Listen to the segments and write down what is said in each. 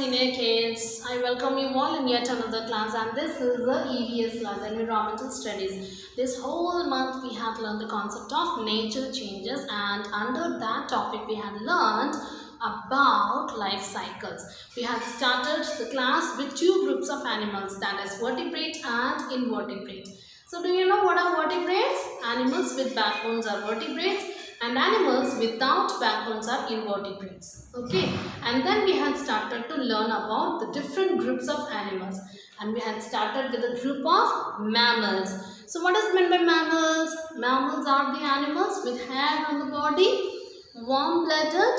senior kids. I welcome you all in yet another class, and this is the EVS class, Environmental Studies. This whole month we have learned the concept of nature changes, and under that topic we have learned about life cycles. We have started the class with two groups of animals, that is vertebrate and invertebrate. So do you know what are vertebrates? Animals with backbones are vertebrates and animals without backbones are invertebrates. Okay, and then we had started to learn about the different groups of animals, and we had started with a group of mammals. So what is meant by mammals? Mammals are the animals with hair on the body, warm-blooded,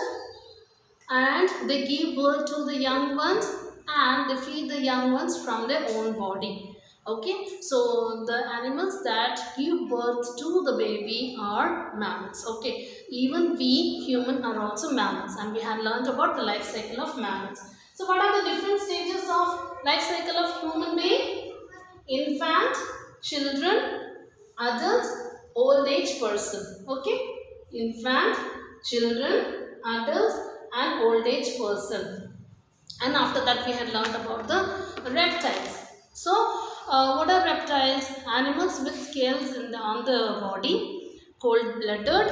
and they give birth to the young ones and they feed the young ones from their own body. Okay, so the animals that give birth to the baby are mammals. Okay, even we human are also mammals, and we have learned about the life cycle of mammals. So what are the different stages of life cycle of human being? Infant, children, adult, old age person. Okay, infant, children, adults and old age person. And after that we had learned about the reptiles. So what are reptiles? Animals with scales on the body, cold-blooded.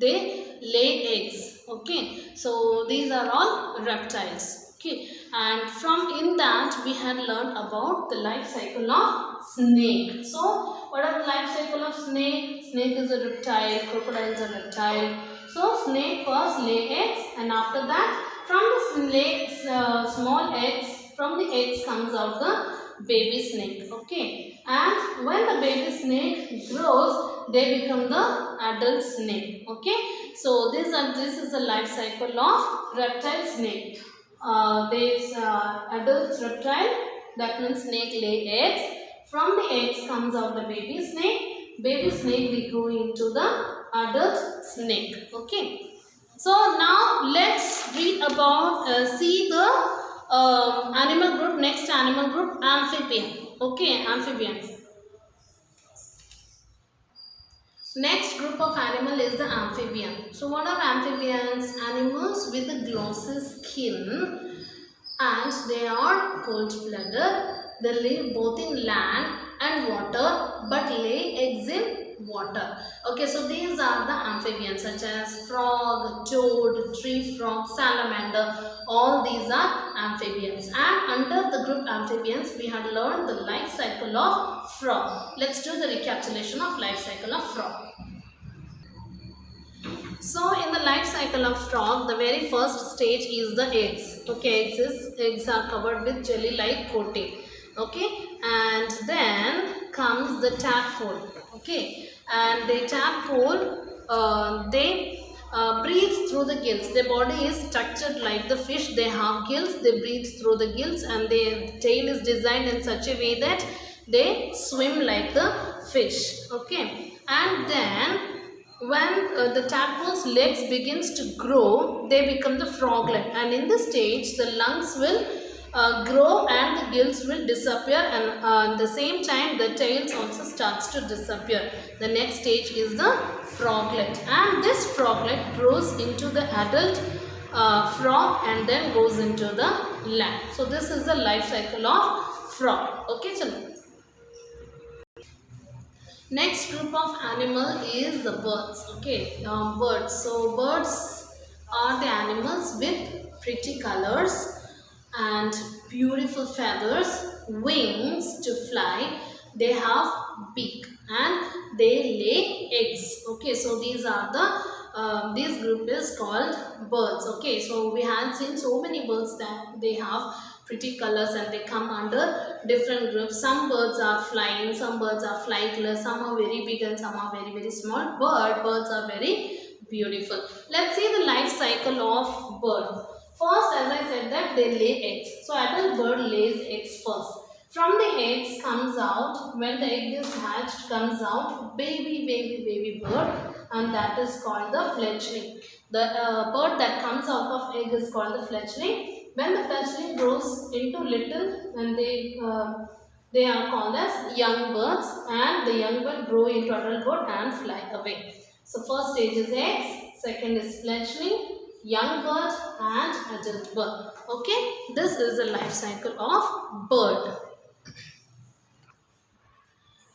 They lay eggs. Okay, so these are all reptiles. Okay, and from in that we had learned about the life cycle of snake. So what are the life cycle of snake? Snake is a reptile, crocodile is a reptile. So snake first lay eggs, and after that from the snake's small eggs, from the eggs comes out the baby snake. Okay, and when the baby snake grows, they become the adult snake. Okay, so this is the life cycle of reptile snake. This adult reptile, that means snake lay eggs. From the eggs comes out the baby snake. Baby snake will grow into the adult snake. Okay, so now let's read about see the animal group. Next animal group, amphibian. Okay, amphibians. Next group of animal is the amphibian. So what are amphibians? Animals with a glossy skin, and they are cold-blooded. They live both in land and water, but lay eggs in water. Okay, so these are the amphibians such as frog, toad, tree frog, salamander. All these are amphibians, and under the group amphibians we had learned the life cycle of frog. Let's do the recapitulation of life cycle of frog. So in the life cycle of frog, the very first stage is the eggs. Okay, eggs are covered with jelly-like coating. Okay, and then comes the tadpole. Okay, and the tadpole, they breathe through the gills. Their body is structured like the fish. They have gills. They breathe through the gills, and their tail is designed in such a way that they swim like the fish. Okay, and then when the tadpole's legs begins to grow, they become the froglet, and in this stage the lungs will grow and the gills will disappear, and at the same time the tails also starts to disappear. The next stage is the froglet, and this froglet grows into the adult frog and then goes into the land. So this is the life cycle of frog. Okay, children. Next group of animal is the birds. Okay, birds. So birds are the animals with pretty colors and beautiful feathers, wings to fly. They have beak and they lay eggs. Okay, so these are the this group is called birds. Okay, so we have seen so many birds that they have pretty colors and they come under different groups. Some birds are flying, some birds are flightless, some are very big and some are very, very small. Birds are very beautiful. Let's see the life cycle of bird. First, as I said that they lay eggs. So adult bird lays eggs first. From the eggs comes out, when the egg is hatched, comes out baby bird, and that is called the fledgling. The bird that comes out of egg is called the fledgling. When the fledgling grows into little, and they are called as young birds, and the young bird grow into adult bird and fly away. So first stage is eggs, second is fledgling, young bird and adult bird. Okay, this is the life cycle of bird.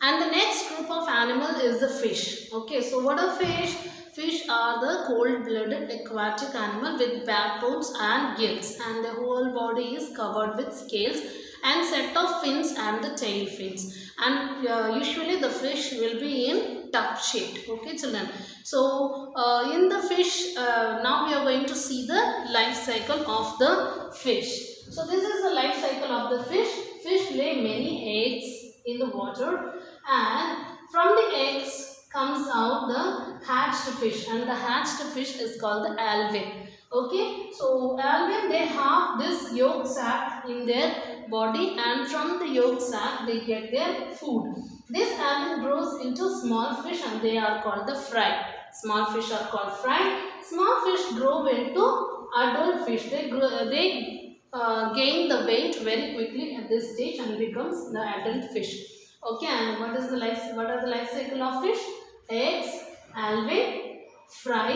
And the next group of animal is the fish. Okay, so what are fish? Fish are the cold-blooded aquatic animal with backbones and gills, and the whole body is covered with scales and set of fins and the tail fins. And usually the fish will be in tub shaped. Okay, children. So in the fish, now we are going to see the life cycle of the fish. So this is the life cycle of the fish. Fish lay many eggs in the water, and from the eggs comes out the hatched fish, and the hatched fish is called the alvein. Okay, so alvein, they have this yolk sac in their body, and from the yolk sac they get their food. This alvein grows into small fish, and they are called the fry. Small fish are called fry. Small fish grow into adult fish. They gain the weight very quickly at this stage and becomes the adult fish. Okay, and what are the life cycle of fish? Eggs, alvein, fry,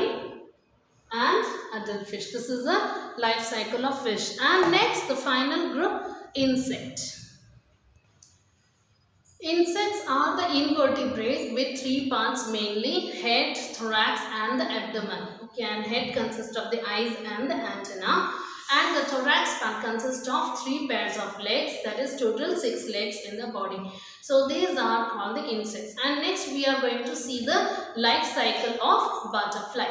and adult fish. This is the life cycle of fish. And next, the final group, insect. Insects are the invertebrate with three parts mainly: head, thorax, and the abdomen. Okay, and head consists of the eyes and the antenna, and the thorax part consists of 3 pairs of legs, that is total 6 legs in the body. So these are called the insects. And next we are going to see the life cycle of butterfly.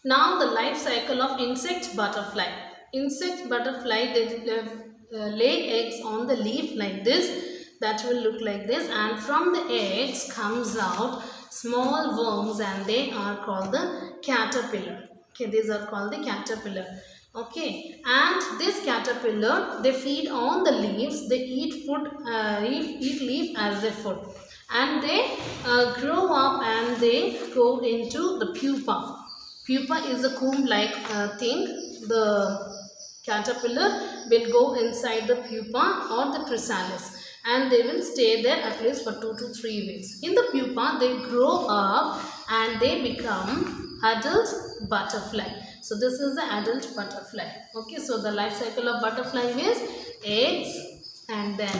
Now the life cycle of insect butterfly. Insect butterfly, they lay eggs on the leaf like this. That will look like this, and from the eggs comes out small worms, and they are called the caterpillar. Okay, these are called the caterpillar. Okay, and this caterpillar, they feed on the leaves. They eat food, eat leaf as their food, and they grow up and they go into the pupa. Pupa is a comb-like thing. The caterpillar will go inside the pupa or the chrysalis, and they will stay there at least for 2 to 3 weeks. In the pupa, they grow up and they become adult butterfly. So this is the adult butterfly. Okay, so the life cycle of butterfly is eggs, and then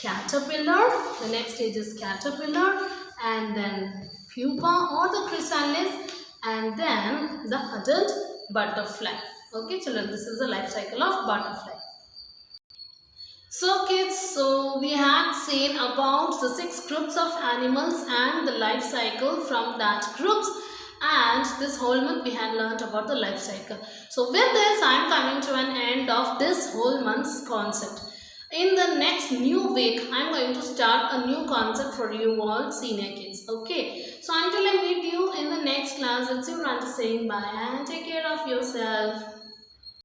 caterpillar. The next stage is caterpillar, and then pupa or the chrysalis, and then the adult butterfly. Okay, children, this is the life cycle of butterfly. So kids, so we have seen about the 6 groups of animals and the life cycle from that groups, and this whole month we had learned about the life cycle. So with this, I am coming to an end of this whole month's concept. In the next new week, I am going to start a new concept for you all senior kids. Okay, so until I meet you in the next class, it's your auntie saying bye and take care of yourself.